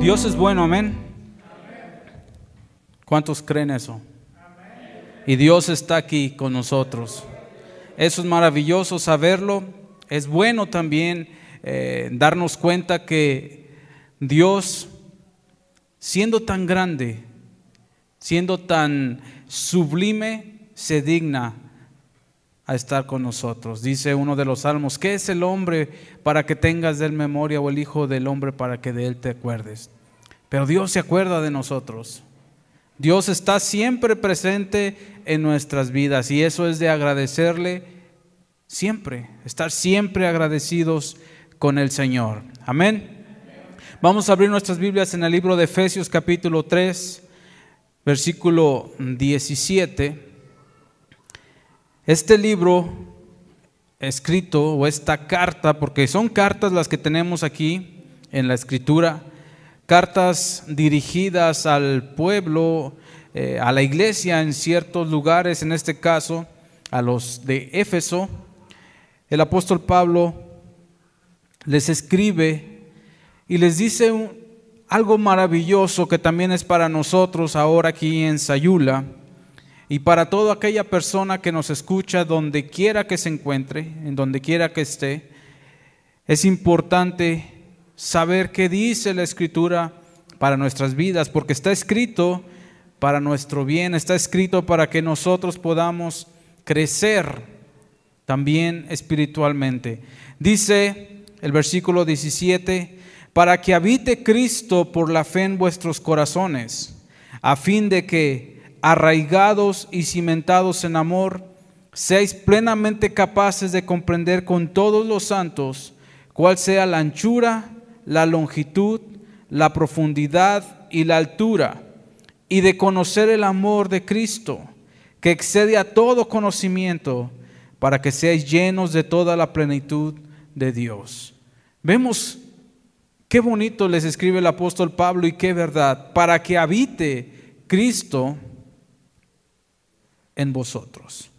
Dios es bueno, amén. ¿Cuántos creen eso? Y Dios está aquí con nosotros. Eso es maravilloso saberlo. Es bueno también darnos cuenta que Dios, siendo tan grande, siendo tan sublime, se digna a estar con nosotros. Dice uno de los salmos: ¿qué es el hombre para que tengas de él memoria, o el hijo del hombre para que de él te acuerdes? Pero Dios se acuerda de nosotros. Dios está siempre presente en nuestras vidas, y eso es de agradecerle siempre, estar siempre agradecidos con el Señor. Amén. Vamos a abrir nuestras Biblias en el libro de Efesios capítulo 3, versículo 17. Este libro escrito, o esta carta, porque son cartas las que tenemos aquí en la Escritura, cartas dirigidas al pueblo, a la iglesia en ciertos lugares, en este caso a los de Éfeso. El apóstol Pablo les escribe y les dice algo maravilloso que también es para nosotros ahora aquí en Sayula, y para toda aquella persona que nos escucha donde quiera que se encuentre, en donde quiera que esté. Es importante saber qué dice la Escritura para nuestras vidas, porque está escrito para nuestro bien, está escrito para que nosotros podamos crecer también espiritualmente. Dice el versículo 17: para que habite Cristo por la fe en vuestros corazones, a fin de que, arraigados y cimentados en amor, seáis plenamente capaces de comprender con todos los santos cuál sea la anchura, la longitud, la profundidad y la altura, y de conocer el amor de Cristo, que excede a todo conocimiento, para que seáis llenos de toda la plenitud de Dios. Vemos qué bonito les escribe el apóstol Pablo, y qué verdad: para que habite Cristo en vosotros,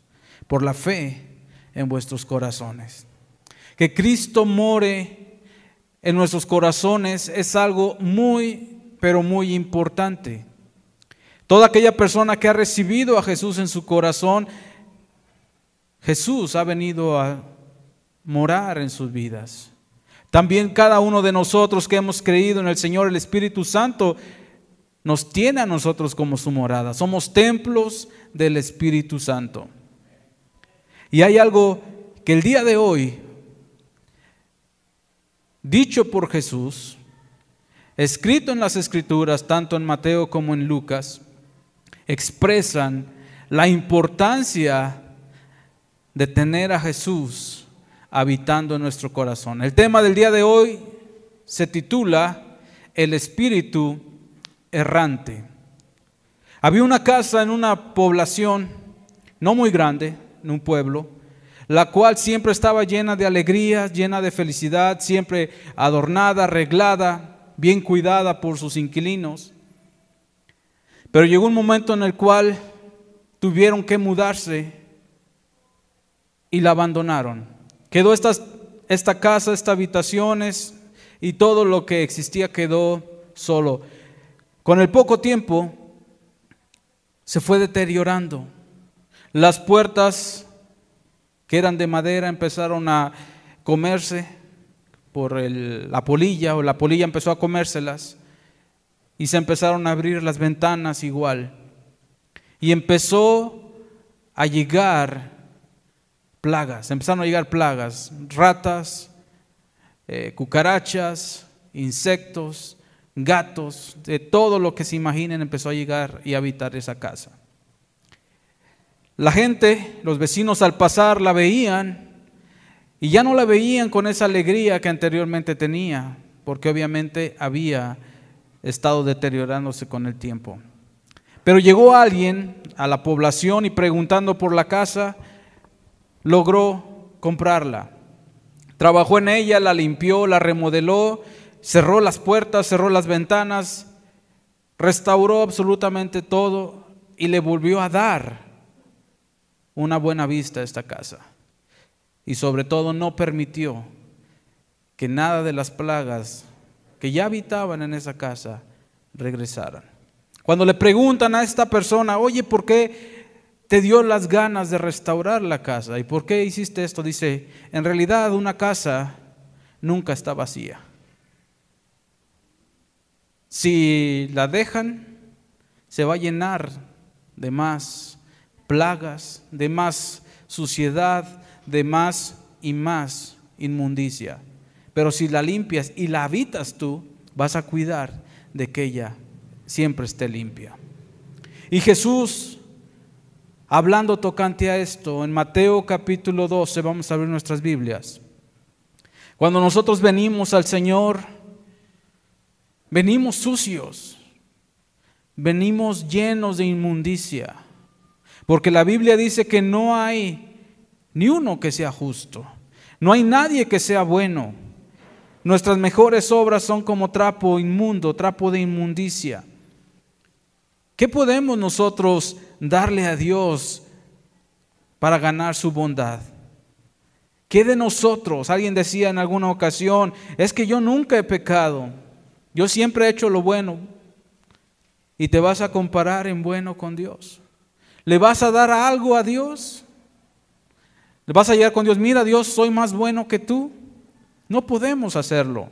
por la fe en vuestros corazones. Que Cristo more en nuestros corazones es algo muy, pero muy importante. Toda aquella persona que ha recibido a Jesús en su corazón, Jesús ha venido a morar en sus vidas. También cada uno de nosotros que hemos creído en el Señor, el Espíritu Santo nos tiene a nosotros como su morada. Somos templos del Espíritu Santo. Y hay algo que el día de hoy, dicho por Jesús, escrito en las Escrituras, tanto en Mateo como en Lucas, expresan la importancia de tener a Jesús habitando en nuestro corazón. El tema del día de hoy se titula El Espíritu Errante. Había una casa en una población no muy grande, en un pueblo, la cual siempre estaba llena de alegría, llena de felicidad, siempre adornada, arreglada, bien cuidada por sus inquilinos. Pero llegó un momento en el cual tuvieron que mudarse y la abandonaron. Quedó esta casa, estas habitaciones y todo lo que existía quedó solo. Con el poco tiempo se fue deteriorando. Las puertas, que eran de madera, empezaron a comerse por la polilla, o la polilla empezó a comérselas, y se empezaron a abrir las ventanas igual. Y empezó a llegar plagas, empezaron a llegar plagas, ratas, cucarachas, insectos, gatos, de todo lo que se imaginen empezó a llegar y a habitar esa casa. La gente, los vecinos al pasar la veían, y ya no la veían con esa alegría que anteriormente tenía, porque obviamente había estado deteriorándose con el tiempo. Pero llegó alguien a la población y, preguntando por la casa, logró comprarla. Trabajó en ella, la limpió, la remodeló, cerró las puertas, cerró las ventanas, restauró absolutamente todo y le volvió a dar una buena vista a esta casa. Y sobre todo no permitió que nada de las plagas que ya habitaban en esa casa regresaran. Cuando le preguntan a esta persona, oye, ¿por qué te dio las ganas de restaurar la casa? ¿Y por qué hiciste esto? Dice, en realidad una casa nunca está vacía. Si la dejan, se va a llenar de más plagas, de más suciedad, de más y más inmundicia. Pero si la limpias y la habitas tú, vas a cuidar de que ella siempre esté limpia. Y Jesús, hablando tocante a esto, en Mateo capítulo 12, vamos a abrir nuestras Biblias. Cuando nosotros venimos al Señor, venimos sucios, venimos llenos de inmundicia, porque la Biblia dice que no hay ni uno que sea justo, no hay nadie que sea bueno. Nuestras mejores obras son como trapo inmundo, trapo de inmundicia. ¿Qué podemos nosotros darle a Dios para ganar su bondad? ¿Qué de nosotros? Alguien decía en alguna ocasión, es que yo nunca he pecado, yo siempre he hecho lo bueno. Y te vas a comparar en bueno con Dios. ¿Le vas a dar algo a Dios? ¿Le vas a llegar con Dios? Mira, Dios, soy más bueno que tú. No podemos hacerlo,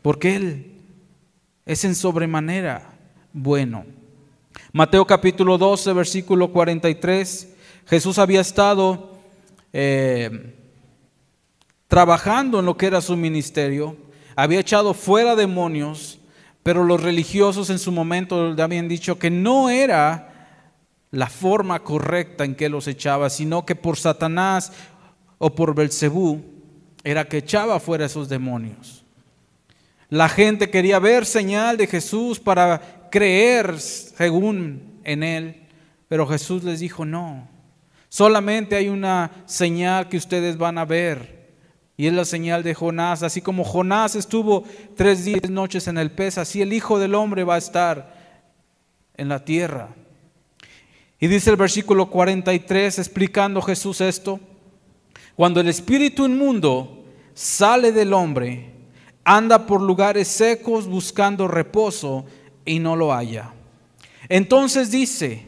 porque Él es en sobremanera bueno. Mateo capítulo 12, versículo 43. Jesús había estado trabajando en lo que era su ministerio. Había echado fuera demonios, pero los religiosos en su momento le habían dicho que no era la forma correcta en que los echaba, sino que por Satanás o por Belcebú era que echaba fuera esos demonios. La gente quería ver señal de Jesús para creer según en Él, pero Jesús les dijo no, solamente hay una señal que ustedes van a ver, y es la señal de Jonás. Así como Jonás estuvo 3 días y noches en el pez, así el Hijo del Hombre va a estar en la tierra. Y dice el versículo 43, explicando Jesús esto: cuando el espíritu inmundo sale del hombre, anda por lugares secos buscando reposo y no lo halla. Entonces dice,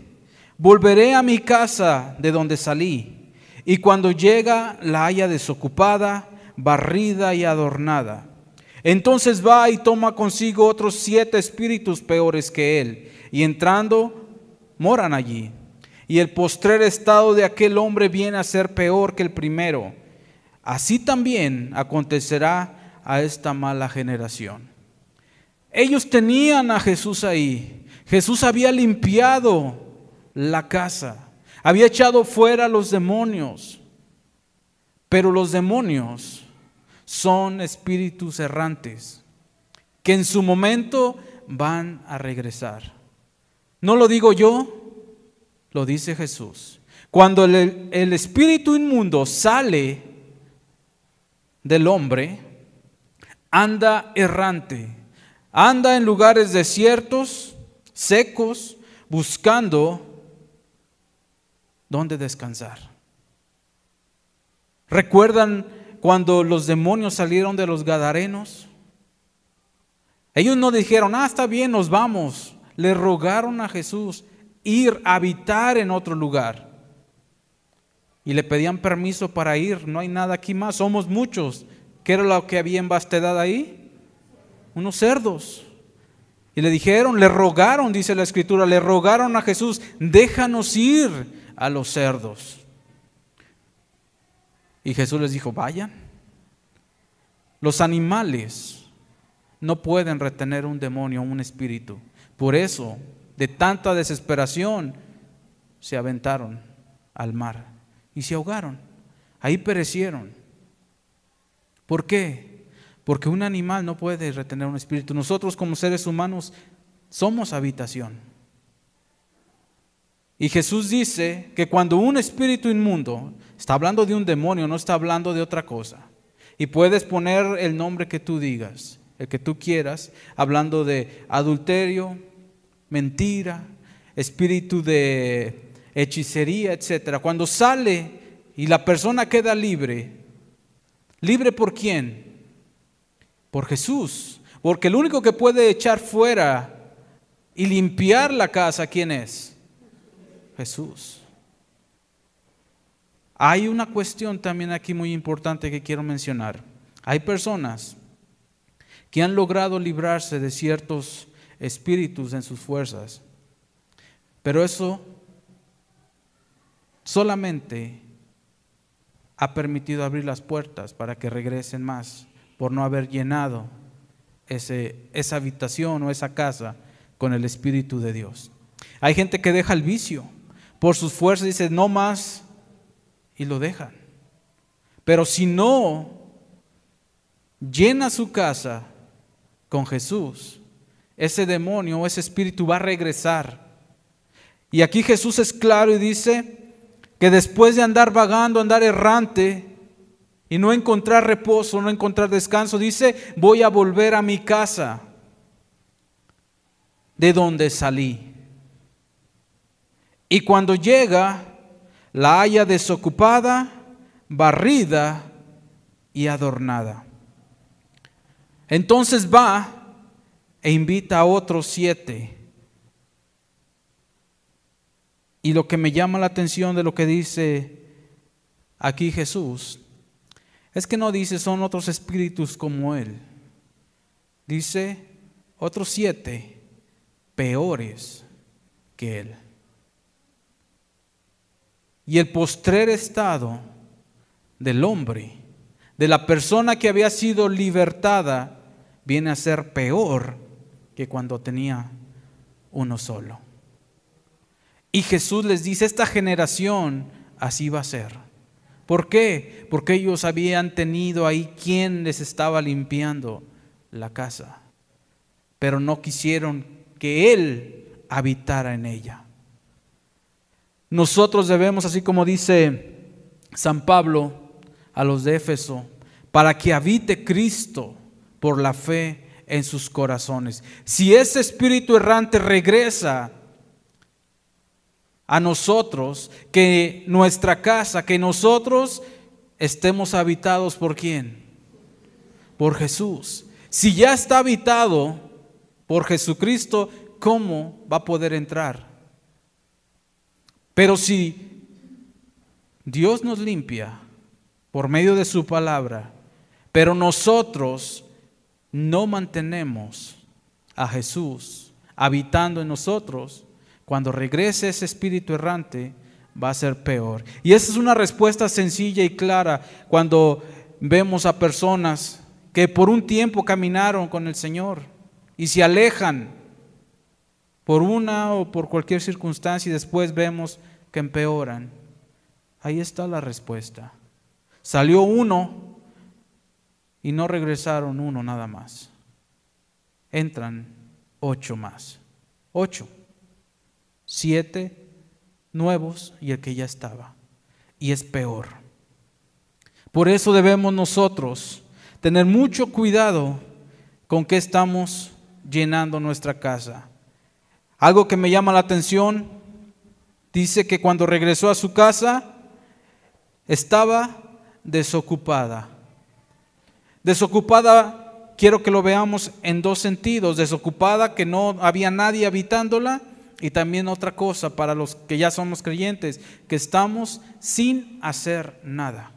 volveré a mi casa de donde salí, y cuando llega la halla desocupada, barrida y adornada. Entonces va y toma consigo otros 7 espíritus peores que él, y entrando moran allí. Y el postrer estado de aquel hombre viene a ser peor que el primero. Así también acontecerá a esta mala generación. Ellos tenían a Jesús ahí. Jesús había limpiado la casa, había echado fuera a los demonios. Pero los demonios son espíritus errantes que en su momento van a regresar. No lo digo yo, lo dice Jesús. Cuando el espíritu inmundo sale del hombre, anda errante, anda en lugares desiertos, secos, buscando dónde descansar. ¿Recuerdan cuando los demonios salieron de los gadarenos? Ellos no dijeron, está bien, nos vamos. Le rogaron a Jesús ir a habitar en otro lugar. Y le pedían permiso para ir. No hay nada aquí más, somos muchos. ¿Qué era lo que había en vastedad ahí? Unos cerdos. Y le dijeron, le rogaron, dice la Escritura, le rogaron a Jesús, déjanos ir a los cerdos. Y Jesús les dijo, vayan. Los animales no pueden retener un demonio, un espíritu. Por eso, de tanta desesperación, se aventaron al mar y se ahogaron. Ahí perecieron. ¿Por qué? Porque un animal no puede retener un espíritu. Nosotros como seres humanos somos habitación. Y Jesús dice que cuando un espíritu inmundo, está hablando de un demonio, no está hablando de otra cosa. Y puedes poner el nombre que tú digas, el que tú quieras, hablando de adulterio, mentira, espíritu de hechicería, etc. Cuando sale y la persona queda libre, ¿libre por quién? Por Jesús. Porque el único que puede echar fuera y limpiar la casa, ¿quién es? Jesús. Hay una cuestión también aquí muy importante que quiero mencionar. Hay personas que han logrado librarse de ciertos espíritus en sus fuerzas, pero eso solamente ha permitido abrir las puertas para que regresen más, por no haber llenado esa habitación o esa casa con el Espíritu de Dios. Hay gente que deja el vicio por sus fuerzas y dice no más y lo dejan. Pero si no llena su casa con Jesús, ese demonio o ese espíritu va a regresar. Y aquí Jesús es claro y dice que después de andar vagando, andar errante y no encontrar reposo, no encontrar descanso, dice, voy a volver a mi casa de donde salí. Y cuando llega, la halla desocupada, barrida y adornada. Entonces va e invita a otros 7. Y lo que me llama la atención de lo que dice aquí Jesús es que no dice son otros espíritus como él. Dice otros 7 peores que él. Y el postrer estado del hombre, de la persona que había sido libertada, viene a ser peor que cuando tenía uno solo. Y Jesús les dice, esta generación así va a ser. ¿Por qué? Porque ellos habían tenido ahí quien les estaba limpiando la casa, pero no quisieron que Él habitara en ella. Nosotros debemos, así como dice San Pablo a los de Éfeso, para que habite Cristo por la fe en sus corazones. Si ese espíritu errante regresa a nosotros, que nuestra casa, que nosotros estemos habitados ¿por quién? Por Jesús. Si ya está habitado por Jesucristo, ¿cómo va a poder entrar? Pero si Dios nos limpia por medio de su palabra, pero nosotros no mantenemos a Jesús habitando en nosotros, cuando regrese ese espíritu errante va a ser peor. Y esa es una respuesta sencilla y clara cuando vemos a personas que por un tiempo caminaron con el Señor y se alejan por una o por cualquier circunstancia y después vemos que empeoran. Ahí está la respuesta. Salió uno y no regresaron uno nada más. Entran 8 más. 8. 7 nuevos y el que ya estaba. Y es peor. Por eso debemos nosotros tener mucho cuidado con qué estamos llenando nuestra casa. Algo que me llama la atención, dice que cuando regresó a su casa estaba desocupada. Desocupada, quiero que lo veamos en 2 sentidos. Desocupada, que no había nadie habitándola. Y también otra cosa para los que ya somos creyentes, que estamos sin hacer nada.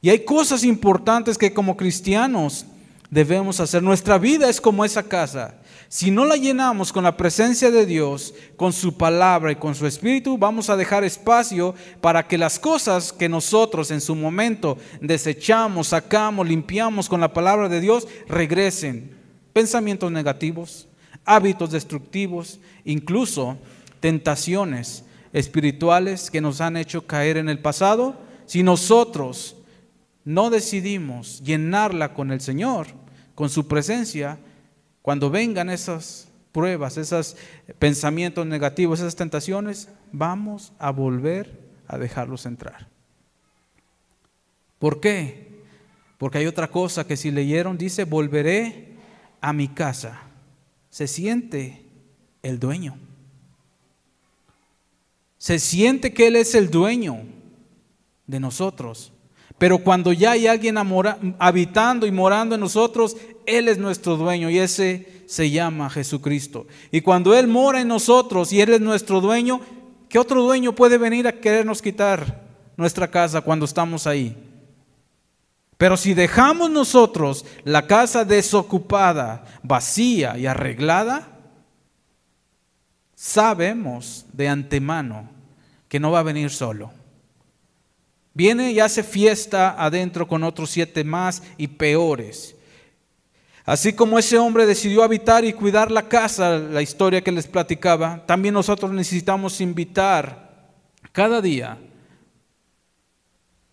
Y hay cosas importantes que como cristianos debemos hacer. Nuestra vida es como esa casa. Si no la llenamos con la presencia de Dios, con su palabra y con su espíritu, vamos a dejar espacio para que las cosas que nosotros en su momento desechamos, sacamos, limpiamos con la palabra de Dios, regresen. Pensamientos negativos, hábitos destructivos, incluso tentaciones espirituales que nos han hecho caer en el pasado. Si nosotros no decidimos llenarla con el Señor, con su presencia, cuando vengan esas pruebas, esos pensamientos negativos, esas tentaciones, vamos a volver a dejarlos entrar. ¿Por qué? Porque hay otra cosa que si leyeron, dice, volveré a mi casa. Se siente el dueño. Se siente que Él es el dueño de nosotros. Pero cuando ya hay alguien habitando y morando en nosotros, Él es nuestro dueño y ese se llama Jesucristo. Y cuando Él mora en nosotros y Él es nuestro dueño, ¿qué otro dueño puede venir a querernos quitar nuestra casa cuando estamos ahí? Pero si dejamos nosotros la casa desocupada, vacía y arreglada, sabemos de antemano que no va a venir solo. Viene y hace fiesta adentro con otros 7 más y peores. Así como ese hombre decidió habitar y cuidar la casa, la historia que les platicaba, también nosotros necesitamos invitar cada día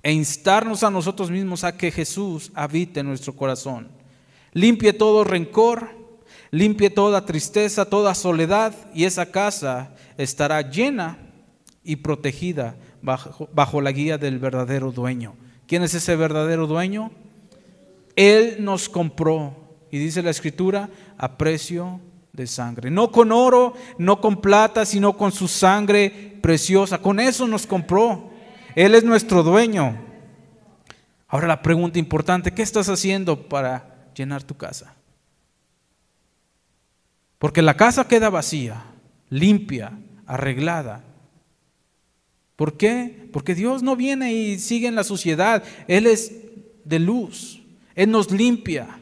e instarnos a nosotros mismos a que Jesús habite en nuestro corazón. Limpie todo rencor, limpie toda tristeza, toda soledad, y esa casa estará llena y protegida bajo la guía del verdadero dueño. ¿Quién es ese verdadero dueño? Él nos compró, y dice la Escritura, a precio de sangre. No con oro, no con plata, sino con su sangre preciosa. Con eso nos compró. Él es nuestro dueño. Ahora la pregunta importante, ¿qué estás haciendo para llenar tu casa? Porque la casa queda vacía, limpia, arreglada. ¿Por qué? Porque Dios no viene y sigue en la suciedad. Él es de luz. Él nos limpia.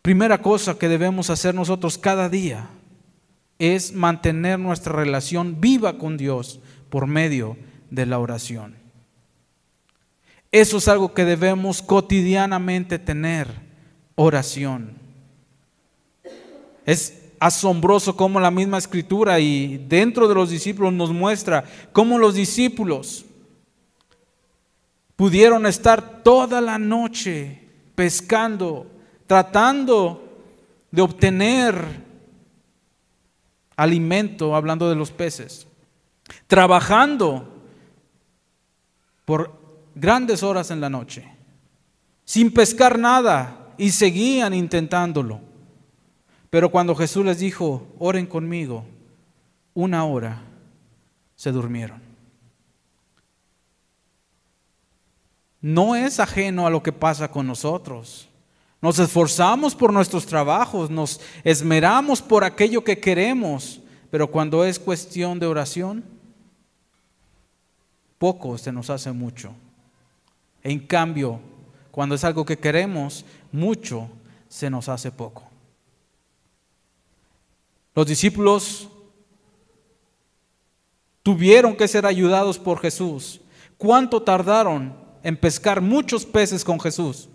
Primera cosa que debemos hacer nosotros cada día es mantener nuestra relación viva con Dios por medio de la oración. Eso es algo que debemos cotidianamente tener, oración. Es asombroso cómo la misma Escritura y dentro de los discípulos nos muestra cómo los discípulos pudieron estar toda la noche pescando, tratando de obtener alimento, hablando de los peces, trabajando por grandes horas en la noche, sin pescar nada, y seguían intentándolo. Pero cuando Jesús les dijo, oren conmigo, 1 hora, se durmieron. No es ajeno a lo que pasa con nosotros. Nos esforzamos por nuestros trabajos, nos esmeramos por aquello que queremos, pero cuando es cuestión de oración, poco se nos hace mucho. En cambio, cuando es algo que queremos, mucho se nos hace poco. Los discípulos tuvieron que ser ayudados por Jesús. ¿Cuánto tardaron en pescar muchos peces con Jesús?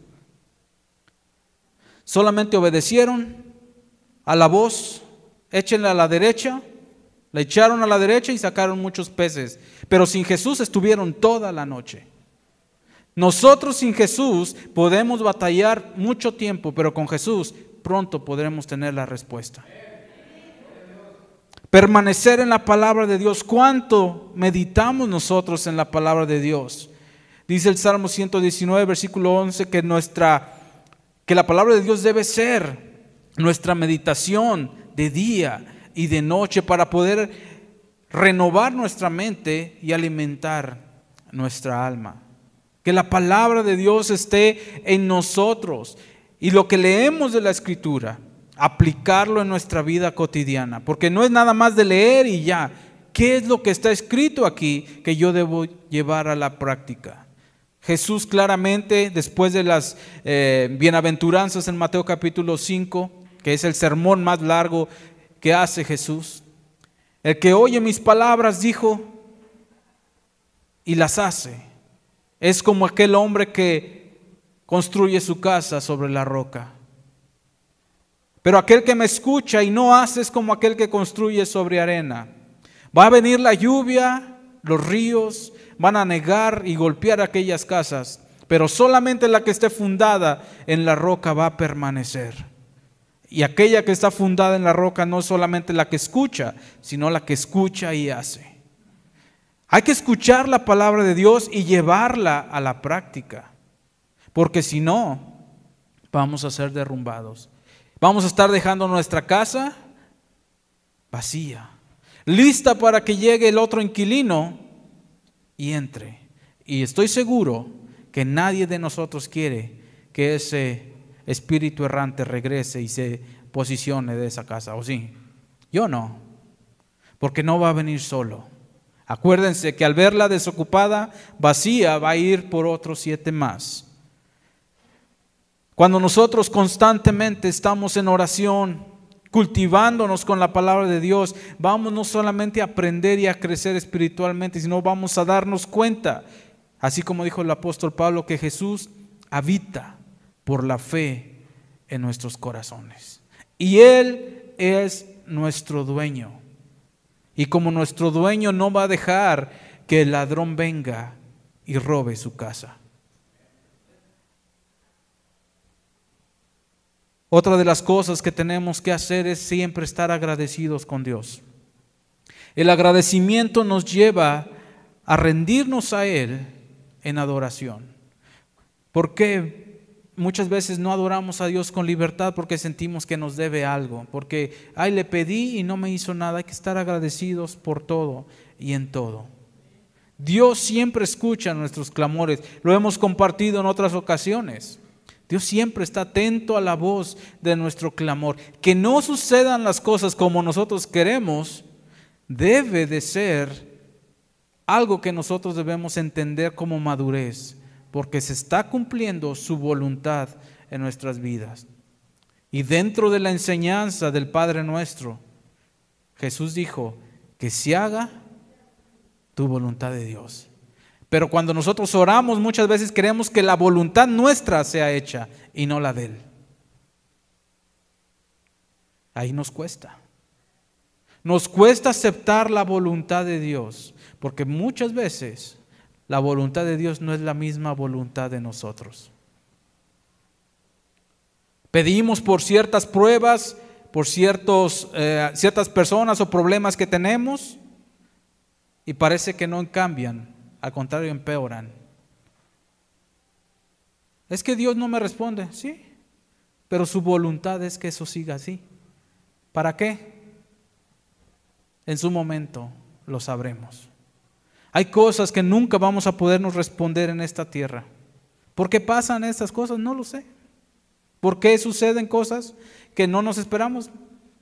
Solamente obedecieron a la voz, échenle a la derecha, le echaron a la derecha y sacaron muchos peces. Pero sin Jesús estuvieron toda la noche. Nosotros sin Jesús podemos batallar mucho tiempo, pero con Jesús pronto podremos tener la respuesta. Permanecer en la palabra de Dios. ¿Cuánto meditamos nosotros en la palabra de Dios? Dice el Salmo 119, versículo 11, que la palabra de Dios debe ser nuestra meditación de día y de noche para poder renovar nuestra mente y alimentar nuestra alma. Que la palabra de Dios esté en nosotros y lo que leemos de la Escritura, aplicarlo en nuestra vida cotidiana, porque no es nada más de leer y ya. ¿Qué es lo que está escrito aquí que yo debo llevar a la práctica? Jesús claramente, después de las bienaventuranzas en Mateo capítulo 5, que es el sermón más largo que hace Jesús, el que oye mis palabras, dijo, y las hace, es como aquel hombre que construye su casa sobre la roca. Pero aquel que me escucha y no hace es como aquel que construye sobre arena. Va a venir la lluvia, los ríos van a anegar y golpear aquellas casas, pero solamente la que esté fundada en la roca va a permanecer. Y aquella que está fundada en la roca no es solamente la que escucha, sino la que escucha y hace. Hay que escuchar la palabra de Dios y llevarla a la práctica, porque si no, vamos a ser derrumbados. Vamos a estar dejando nuestra casa vacía, lista para que llegue el otro inquilino y entre. Y estoy seguro que nadie de nosotros quiere que ese espíritu errante regrese y se posicione de esa casa, ¿o sí? Yo no, porque no va a venir solo. Acuérdense que al verla desocupada, vacía, va a ir por otros 7 más. Cuando nosotros constantemente estamos en oración, cultivándonos con la palabra de Dios, vamos no solamente a aprender y a crecer espiritualmente, sino vamos a darnos cuenta, así como dijo el apóstol Pablo, que Jesús habita por la fe en nuestros corazones. Y Él es nuestro dueño. Y como nuestro dueño no va a dejar que el ladrón venga y robe su casa. Otra de las cosas que tenemos que hacer es siempre estar agradecidos con Dios. El agradecimiento nos lleva a rendirnos a Él en adoración. ¿Por qué muchas veces no adoramos a Dios con libertad? Porque sentimos que nos debe algo. Porque, le pedí y no me hizo nada. Hay que estar agradecidos por todo y en todo. Dios siempre escucha nuestros clamores. Lo hemos compartido en otras ocasiones. Dios siempre está atento a la voz de nuestro clamor. Que no sucedan las cosas como nosotros queremos, debe de ser algo que nosotros debemos entender como madurez, porque se está cumpliendo su voluntad en nuestras vidas. Y dentro de la enseñanza del Padre Nuestro, Jesús dijo que se haga tu voluntad de Dios. Pero cuando nosotros oramos, muchas veces queremos que la voluntad nuestra sea hecha y no la de Él. Ahí nos cuesta. Nos cuesta aceptar la voluntad de Dios, porque muchas veces la voluntad de Dios no es la misma voluntad de nosotros. Pedimos por ciertas pruebas, por ciertas personas o problemas que tenemos, y parece que no cambian. Al contrario, empeoran. Es que Dios no me responde, sí, pero su voluntad es que eso siga así. ¿Para qué? En su momento lo sabremos. Hay cosas que nunca vamos a podernos responder en esta tierra. ¿Por qué pasan estas cosas? No lo sé. ¿Por qué suceden cosas que no nos esperamos?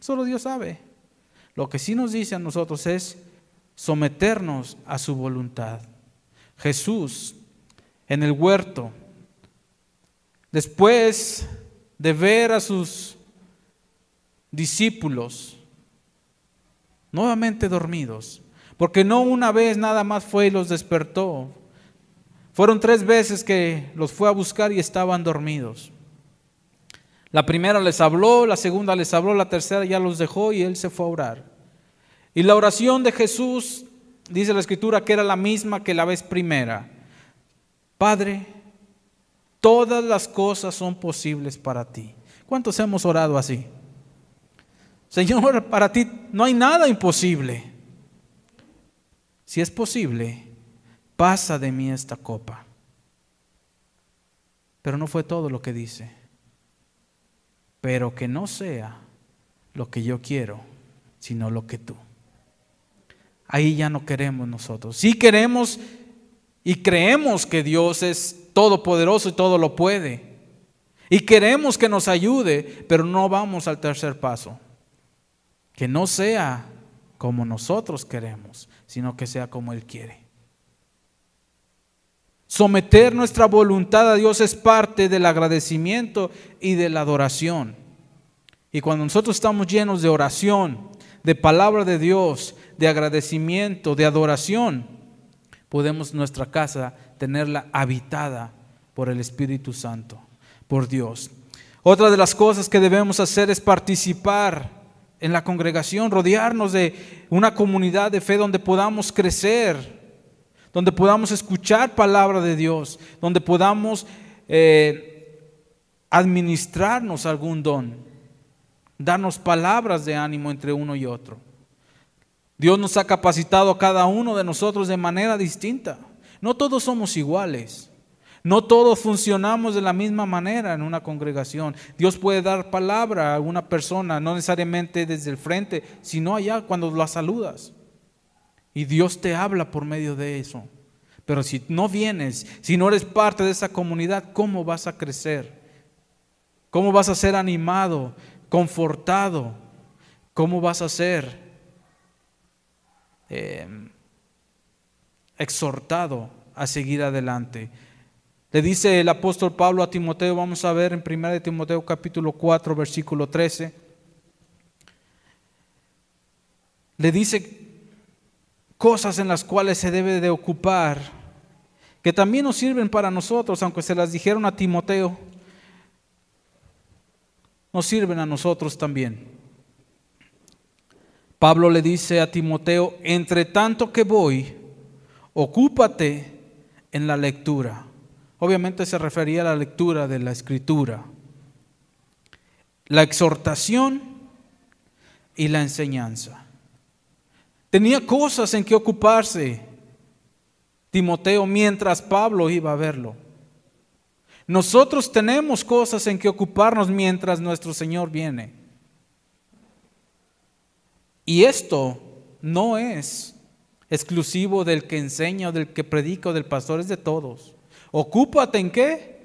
Solo Dios sabe. Lo que sí nos dice a nosotros es someternos a su voluntad. Jesús en el huerto, después de ver a sus discípulos nuevamente dormidos, porque no una vez nada más fue y los despertó, fueron 3 veces que los fue a buscar y estaban dormidos. La primera les habló, la segunda les habló, la tercera ya los dejó y Él se fue a orar. Y la oración de Jesús, dice la Escritura, que era la misma que la vez primera. Padre, todas las cosas son posibles para ti. ¿Cuántos hemos orado así? Señor, para ti no hay nada imposible. Si es posible, pasa de mí esta copa. Pero no fue todo lo que dice. Pero que no sea lo que yo quiero, sino lo que tú. Ahí ya no queremos nosotros. Sí queremos y creemos que Dios es todopoderoso y todo lo puede. Y queremos que nos ayude, pero no vamos al tercer paso. Que no sea como nosotros queremos, sino que sea como Él quiere. Someter nuestra voluntad a Dios es parte del agradecimiento y de la adoración. Y cuando nosotros estamos llenos de oración, de palabra de Dios, de agradecimiento, de adoración, podemos nuestra casa tenerla habitada por el Espíritu Santo, por Dios. Otra de las cosas que debemos hacer es participar en la congregación, rodearnos de una comunidad de fe donde podamos crecer, donde podamos escuchar palabra de Dios, donde podamos administrarnos algún don, darnos palabras de ánimo entre uno y otro. Dios nos ha capacitado a cada uno de nosotros de manera distinta. No todos somos iguales. No todos funcionamos de la misma manera en una congregación. Dios puede dar palabra a una persona, no necesariamente desde el frente, sino allá cuando la saludas. Y Dios te habla por medio de eso. Pero si no vienes, si no eres parte de esa comunidad, ¿cómo vas a crecer? ¿Cómo vas a ser animado, confortado? ¿Cómo vas a ser exhortado a seguir adelante? Le dice el apóstol Pablo a Timoteo, vamos a ver en 1 Timoteo capítulo 4, versículo 13. Le dice cosas en las cuales se debe de ocupar, que también nos sirven para nosotros, aunque se las dijeron a Timoteo, nos sirven a nosotros también. Pablo le dice a Timoteo, entre tanto que voy, ocúpate en la lectura. Obviamente se refería a la lectura de la Escritura, la exhortación y la enseñanza. Tenía cosas en que ocuparse Timoteo mientras Pablo iba a verlo. Nosotros tenemos cosas en que ocuparnos mientras nuestro Señor viene. Y esto no es exclusivo del que enseña o del que predica o del pastor, es de todos. Ocúpate en ¿qué?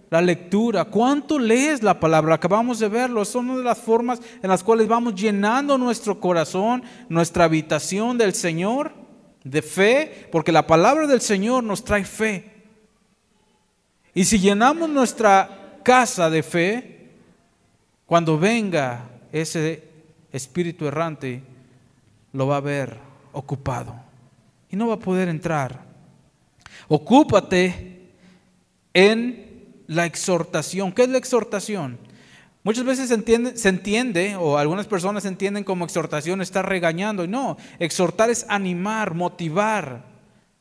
La lectura. ¿Cuánto lees la palabra? Acabamos de verlo. Son una de las formas en las cuales vamos llenando nuestro corazón, nuestra habitación del Señor, de fe, porque la palabra del Señor nos trae fe. Y si llenamos nuestra casa de fe, cuando venga ese espíritu errante, lo va a ver ocupado y no va a poder entrar. Ocúpate en la exhortación. ¿Qué es la exhortación? Muchas veces se entiende, o algunas personas entienden como exhortación estar regañando. Y no, exhortar es animar, motivar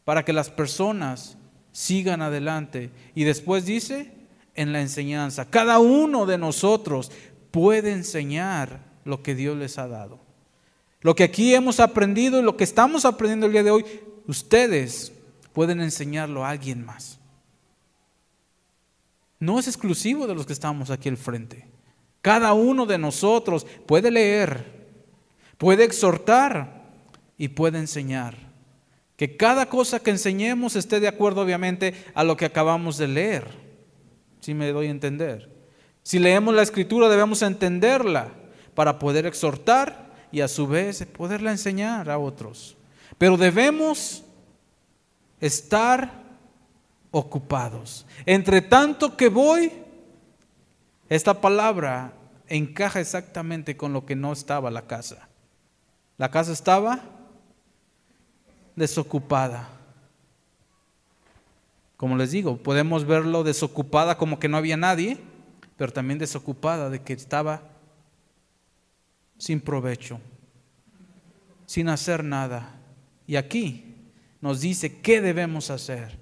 para que las personas sigan adelante. Y después dice, en la enseñanza. Cada uno de nosotros puede enseñar lo que Dios les ha dado. Lo que aquí hemos aprendido y lo que estamos aprendiendo el día de hoy, ustedes pueden enseñarlo a alguien más. No es exclusivo de los que estamos aquí al frente. Cada uno de nosotros puede leer, puede exhortar y puede enseñar. Que cada cosa que enseñemos esté de acuerdo obviamente a lo que acabamos de leer. ¿Sí me doy a entender? Si leemos la Escritura debemos entenderla para poder exhortar y a su vez poderla enseñar a otros. Pero debemos estar ocupados. Entre tanto que voy, esta palabra encaja exactamente con lo que no estaba la casa. La casa estaba desocupada. Como les digo, podemos verlo desocupada como que no había nadie, pero también desocupada de que estaba sin provecho, sin hacer nada. Y aquí nos dice qué debemos hacer.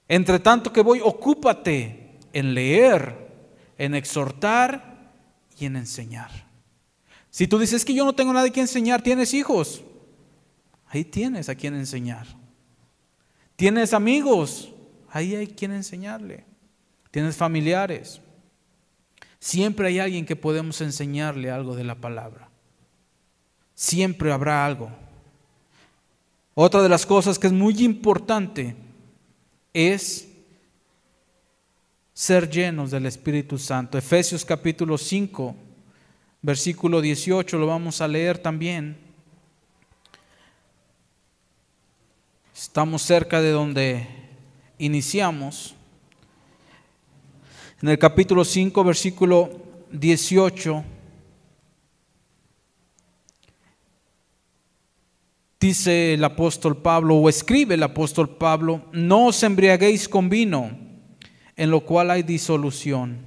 Entre tanto que voy, ocúpate en leer, en exhortar y en enseñar. Si tú dices que yo no tengo nada que enseñar, ¿tienes hijos? Ahí tienes a quien enseñar. ¿Tienes amigos? Ahí hay quien enseñarle. ¿Tienes familiares? Siempre hay alguien que podemos enseñarle algo de la palabra. Siempre habrá algo. Otra de las cosas que es muy importante es ser llenos del Espíritu Santo. Efesios capítulo 5, versículo 18, lo vamos a leer también. Estamos cerca de donde iniciamos. En el capítulo 5, versículo 18, dice el apóstol Pablo, o escribe el apóstol Pablo, no os embriaguéis con vino, en lo cual hay disolución.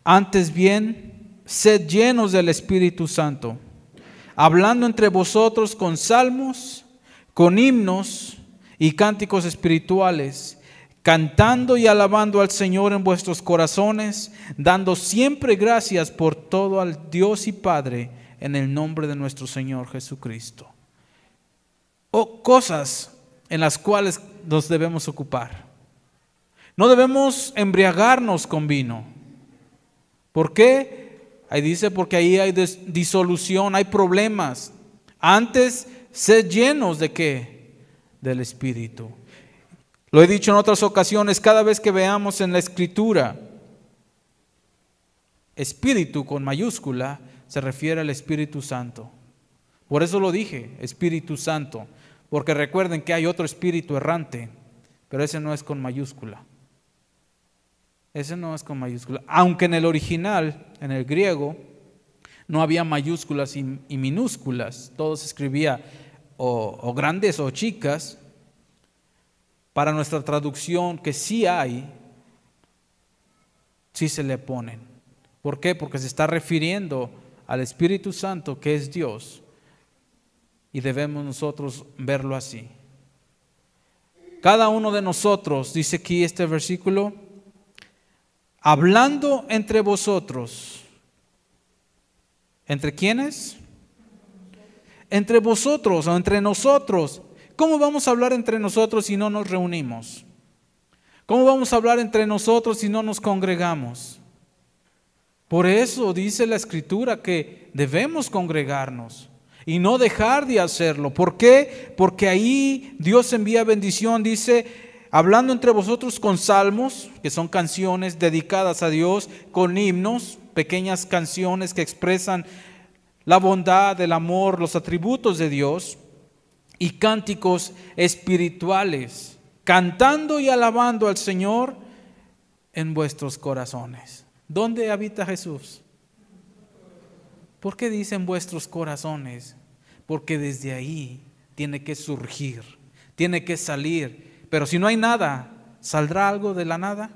Antes bien, sed llenos del Espíritu Santo, hablando entre vosotros con salmos, con himnos y cánticos espirituales, cantando y alabando al Señor en vuestros corazones, dando siempre gracias por todo al Dios y Padre en el nombre de nuestro Señor Jesucristo. O cosas en las cuales nos debemos ocupar. No debemos embriagarnos con vino. ¿Por qué? Ahí dice, porque ahí hay disolución, hay problemas. Antes, sed llenos ¿de qué? Del Espíritu. Lo he dicho en otras ocasiones, cada vez que veamos en la Escritura Espíritu con mayúscula, se refiere al Espíritu Santo. Por eso lo dije, Espíritu Santo, porque recuerden que hay otro espíritu errante, pero ese no es con mayúscula. Ese no es con mayúscula. Aunque en el original, en el griego, no había mayúsculas y minúsculas, todo se escribía o grandes o chicas. Para nuestra traducción, que sí hay, sí se le ponen. ¿Por qué? Porque se está refiriendo al Espíritu Santo, que es Dios, y debemos nosotros verlo así. Cada uno de nosotros, dice aquí este versículo, hablando entre vosotros. ¿Entre quiénes? Entre vosotros o entre nosotros. ¿Cómo vamos a hablar entre nosotros si no nos reunimos? ¿Cómo vamos a hablar entre nosotros si no nos congregamos? Por eso dice la Escritura que debemos congregarnos y no dejar de hacerlo. ¿Por qué? Porque ahí Dios envía bendición, dice, hablando entre vosotros con salmos, que son canciones dedicadas a Dios, con himnos, pequeñas canciones que expresan la bondad, el amor, los atributos de Dios, y cánticos espirituales, cantando y alabando al Señor en vuestros corazones. ¿Dónde habita Jesús? ¿Por qué dicen vuestros corazones? Porque desde ahí tiene que surgir, tiene que salir. Pero si no hay nada, ¿saldrá algo de la nada?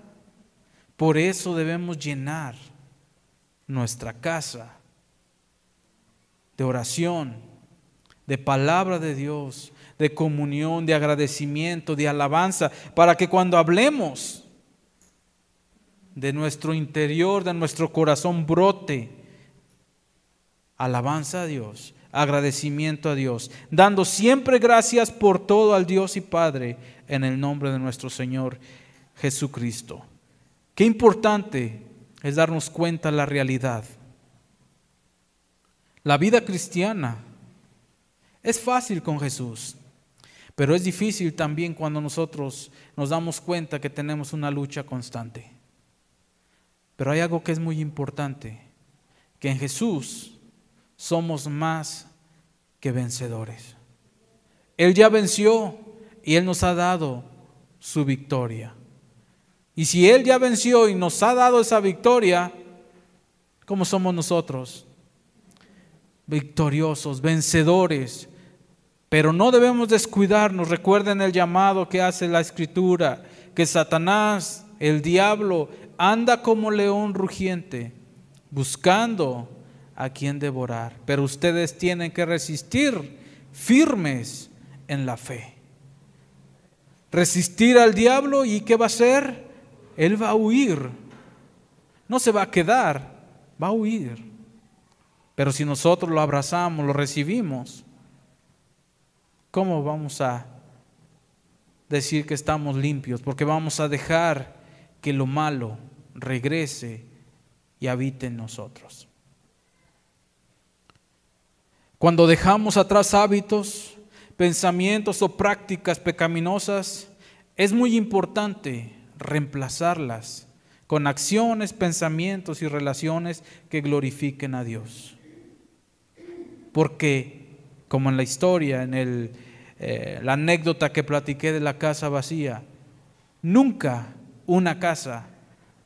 Por eso debemos llenar nuestra casa de oración, de palabra de Dios, de comunión, de agradecimiento, de alabanza, para que cuando hablemos de nuestro interior, de nuestro corazón, brote alabanza a Dios, agradecimiento a Dios, dando siempre gracias por todo al Dios y Padre en el nombre de nuestro Señor Jesucristo. Qué importante es darnos cuenta de la realidad. La vida cristiana es fácil con Jesús, pero es difícil también cuando nosotros nos damos cuenta que tenemos una lucha constante. Pero hay algo que es muy importante, que en Jesús somos más que vencedores. Él ya venció y Él nos ha dado su victoria. Y si Él ya venció y nos ha dado esa victoria, ¿cómo somos nosotros? Victoriosos, vencedores. Pero no debemos descuidarnos. Recuerden el llamado que hace la Escritura, que Satanás, el diablo, anda como león rugiente, buscando a quien devorar. Pero ustedes tienen que resistir firmes en la fe. Resistir al diablo, ¿y qué va a hacer? Él va a huir. No se va a quedar, va a huir. Pero si nosotros lo abrazamos, lo recibimos, ¿cómo vamos a decir que estamos limpios? Porque vamos a dejar que lo malo regrese y habite en nosotros. Cuando dejamos atrás hábitos, pensamientos o prácticas pecaminosas, es muy importante reemplazarlas con acciones, pensamientos y relaciones que glorifiquen a Dios. Porque, como en la historia, en la anécdota que platiqué de la casa vacía, nunca una casa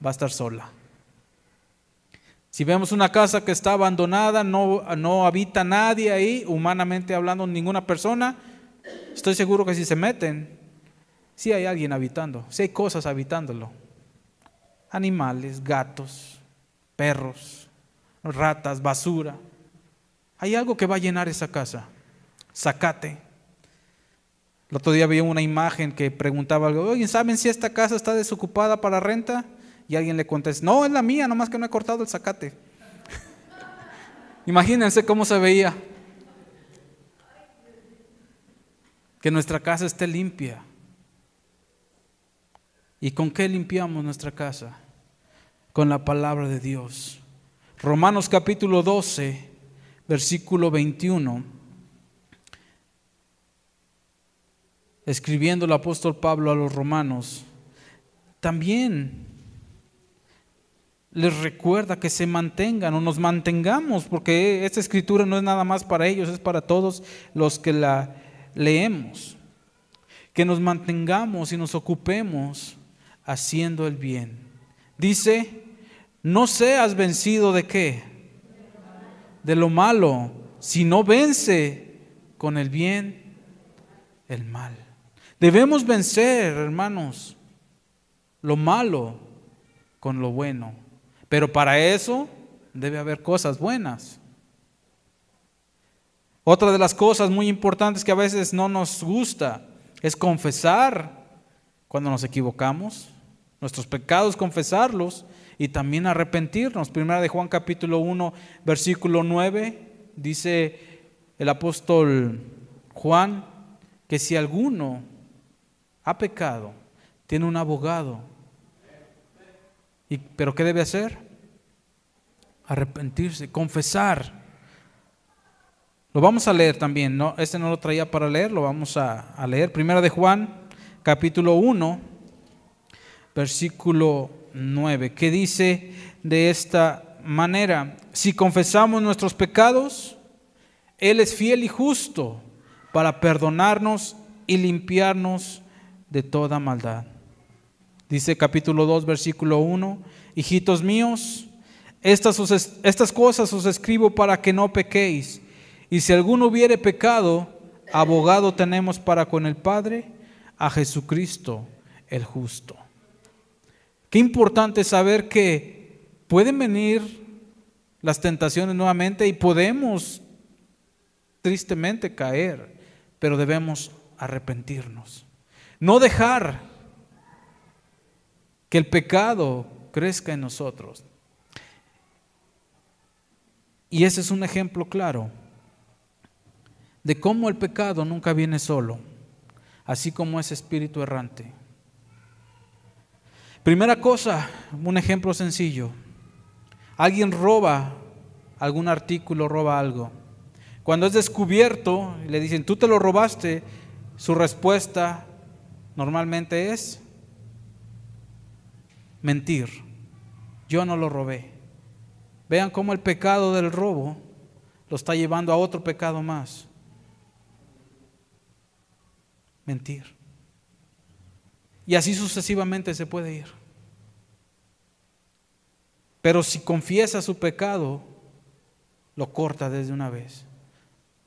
va a estar sola. Si vemos una casa que está abandonada, no habita nadie ahí, humanamente hablando, ninguna persona, estoy seguro que si se meten, sí hay alguien habitando, sí hay cosas habitándolo. Animales, gatos, perros, ratas, basura. Hay algo que va a llenar esa casa. Zacate. El otro día vi una imagen que preguntaba algo, oye, ¿saben si esta casa está desocupada para renta? Y alguien le contesta, no, es la mía, nomás que no he cortado el zacate. Imagínense cómo se veía. Que nuestra casa esté limpia. ¿Y con qué limpiamos nuestra casa? Con la palabra de Dios. Romanos capítulo 12, versículo 21. escribiendo el apóstol Pablo a los romanos, también les recuerda que se mantengan o nos mantengamos, porque esta escritura no es nada más para ellos, es para todos los que la leemos. Que nos mantengamos y nos ocupemos haciendo el bien. Dice, no seas vencido ¿de qué? De lo malo, sino vence con el bien el mal. Debemos vencer, hermanos, lo malo con lo bueno. Pero para eso debe haber cosas buenas. Otra de las cosas muy importantes que a veces no nos gusta es confesar cuando nos equivocamos, nuestros pecados, confesarlos y también arrepentirnos. Primera de Juan capítulo 1, versículo 9, dice el apóstol Juan que si alguno ha pecado, tiene un abogado. ¿Pero qué debe hacer? Arrepentirse, confesar. Lo vamos a leer también, ¿no? Este no lo traía para leer, lo vamos a leer. Primera de Juan, capítulo 1, versículo 9, que dice de esta manera: si confesamos nuestros pecados, Él es fiel y justo para perdonarnos y limpiarnos de toda maldad. Dice capítulo 2, versículo 1, hijitos míos, estas cosas os escribo para que no pequéis. Y si alguno hubiere pecado, abogado tenemos para con el Padre, a Jesucristo el justo. Qué importante saber que pueden venir las tentaciones nuevamente y podemos tristemente caer, pero debemos arrepentirnos. No dejar que el pecado crezca en nosotros. Y ese es un ejemplo claro de cómo el pecado nunca viene solo, así como es espíritu errante. Primera cosa, un ejemplo sencillo. Alguien roba algún artículo, roba algo. Cuando es descubierto y le dicen, tú te lo robaste, su respuesta normalmente es mentir. Yo no lo robé. Vean cómo el pecado del robo lo está llevando a otro pecado más. Mentir. Y así sucesivamente se puede ir. Pero si confiesa su pecado, lo corta desde una vez.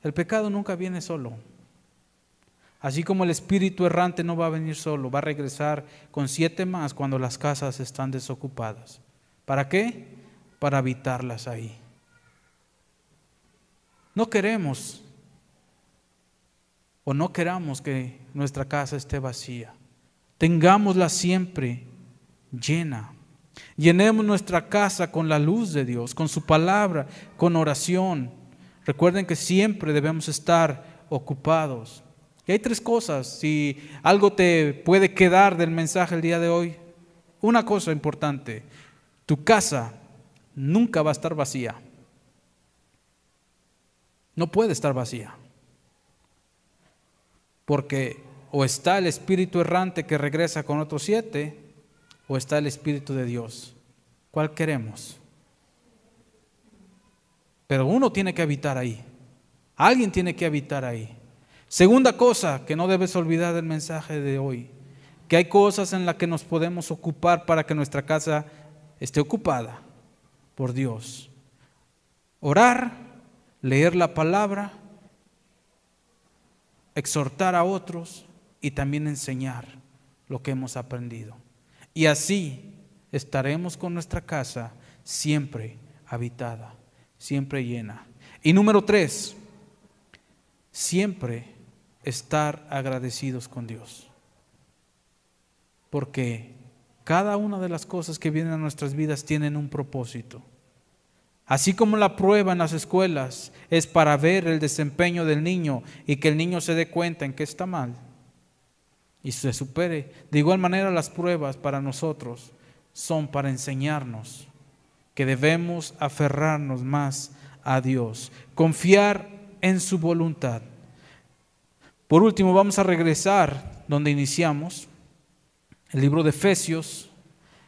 El pecado nunca viene solo. Así como el espíritu errante no va a venir solo, va a regresar con 7 más cuando las casas están desocupadas. ¿Para qué? Para habitarlas ahí. No queremos o no queramos que nuestra casa esté vacía. Tengámosla siempre llena. Llenemos nuestra casa con la luz de Dios, con su palabra, con oración. Recuerden que siempre debemos estar ocupados. Y hay 3 cosas, si algo te puede quedar del mensaje el día de hoy. Una cosa importante, tu casa nunca va a estar vacía. No puede estar vacía. Porque o está el espíritu errante que regresa con otros 7, o está el Espíritu de Dios. ¿Cuál queremos? Pero uno tiene que habitar ahí. Alguien tiene que habitar ahí. Segunda cosa que no debes olvidar del mensaje de hoy, que hay cosas en las que nos podemos ocupar para que nuestra casa esté ocupada por Dios. Orar, leer la palabra, exhortar a otros y también enseñar lo que hemos aprendido. Y así estaremos con nuestra casa siempre habitada, siempre llena. Y número 3, siempre estar agradecidos con Dios. Porque cada una de las cosas que vienen a nuestras vidas tienen un propósito. Así como la prueba en las escuelas es para ver el desempeño del niño y que el niño se dé cuenta en qué está mal y se supere, de igual manera las pruebas para nosotros son para enseñarnos que debemos aferrarnos más a Dios, confiar en su voluntad. Por último, vamos a regresar donde iniciamos, el libro de Efesios,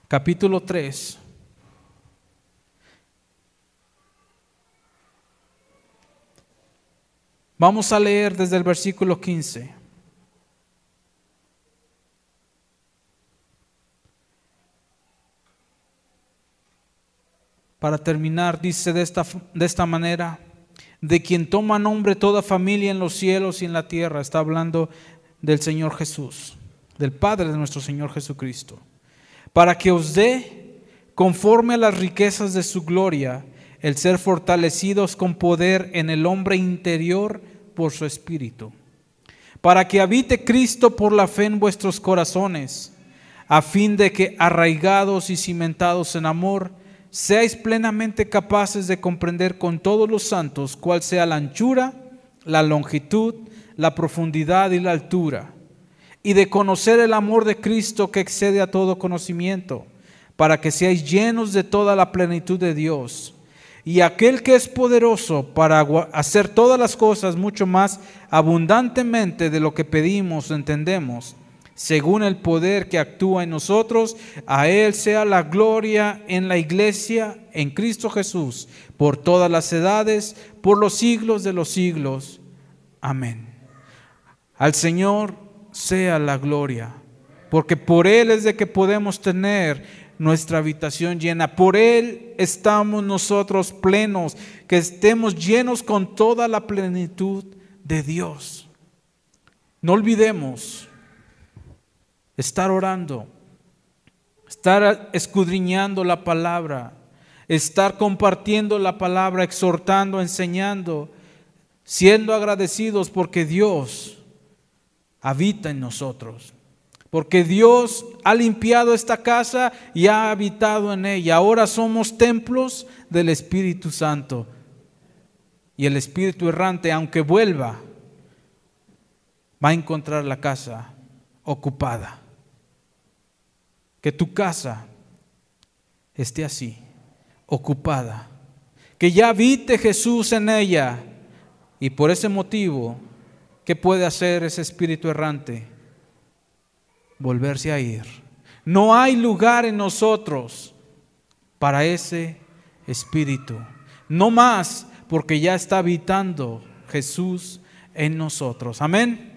capítulo 3. Vamos a leer desde el versículo 15. Para terminar, dice de esta manera: de quien toma nombre toda familia en los cielos y en la tierra. Está hablando del Señor Jesús, del Padre de nuestro Señor Jesucristo. Para que os dé, conforme a las riquezas de su gloria, el ser fortalecidos con poder en el hombre interior por su Espíritu. Para que habite Cristo por la fe en vuestros corazones, a fin de que, arraigados y cimentados en amor, seáis plenamente capaces de comprender con todos los santos cuál sea la anchura, la longitud, la profundidad y la altura, y de conocer el amor de Cristo que excede a todo conocimiento, para que seáis llenos de toda la plenitud de Dios. Y aquel que es poderoso para hacer todas las cosas mucho más abundantemente de lo que pedimos o entendemos, según el poder que actúa en nosotros, a Él sea la gloria en la iglesia, en Cristo Jesús, por todas las edades, por los siglos de los siglos. Amén. Al Señor sea la gloria, porque por Él es de que podemos tener nuestra habitación llena. Por Él estamos nosotros plenos, que estemos llenos con toda la plenitud de Dios. No olvidemos estar orando, estar escudriñando la palabra, estar compartiendo la palabra, exhortando, enseñando, siendo agradecidos porque Dios habita en nosotros, porque Dios ha limpiado esta casa y ha habitado en ella. Ahora somos templos del Espíritu Santo, y el Espíritu errante, aunque vuelva, va a encontrar la casa ocupada. Que tu casa esté así, ocupada, que ya habite Jesús en ella, y por ese motivo, ¿qué puede hacer ese espíritu errante? Volverse a ir. No hay lugar en nosotros para ese espíritu, no más, porque ya está habitando Jesús en nosotros. Amén.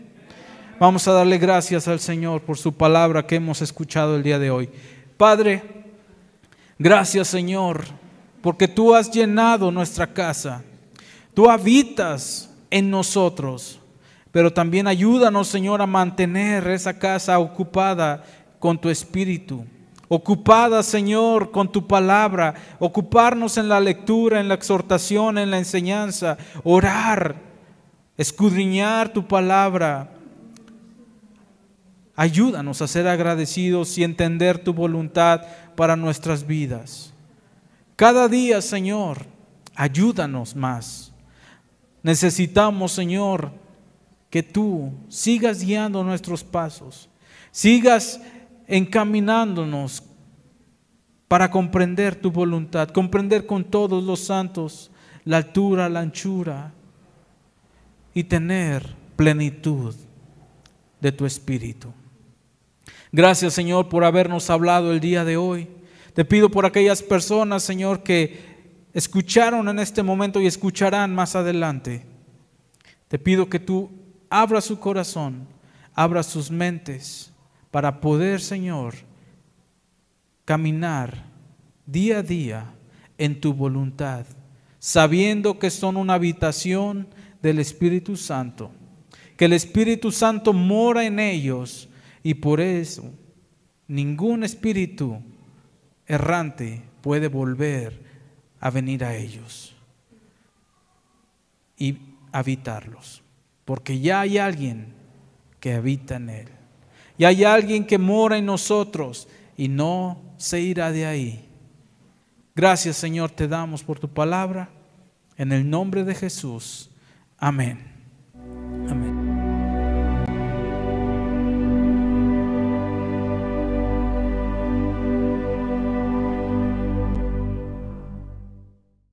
Vamos a darle gracias al Señor por su palabra que hemos escuchado el día de hoy. Padre, gracias, Señor, porque tú has llenado nuestra casa. Tú habitas en nosotros, pero también ayúdanos, Señor, a mantener esa casa ocupada con tu Espíritu. Ocupada, Señor, con tu palabra. Ocuparnos en la lectura, en la exhortación, en la enseñanza. Orar, escudriñar tu palabra. Ayúdanos a ser agradecidos y entender tu voluntad para nuestras vidas. Cada día, Señor, ayúdanos más. Necesitamos, Señor, que tú sigas guiando nuestros pasos, sigas encaminándonos para comprender tu voluntad, comprender con todos los santos la altura, la anchura y tener plenitud de tu Espíritu. Gracias, Señor, por habernos hablado el día de hoy. Te pido por aquellas personas, Señor, que escucharon en este momento y escucharán más adelante. Te pido que tú abras su corazón, abras sus mentes para poder, Señor, caminar día a día en tu voluntad, sabiendo que son una habitación del Espíritu Santo, que el Espíritu Santo mora en ellos. Y por eso ningún espíritu errante puede volver a venir a ellos y habitarlos, porque ya hay alguien que habita en él. Y hay alguien que mora en nosotros y no se irá de ahí. Gracias, Señor, te damos por tu palabra. En el nombre de Jesús. Amén.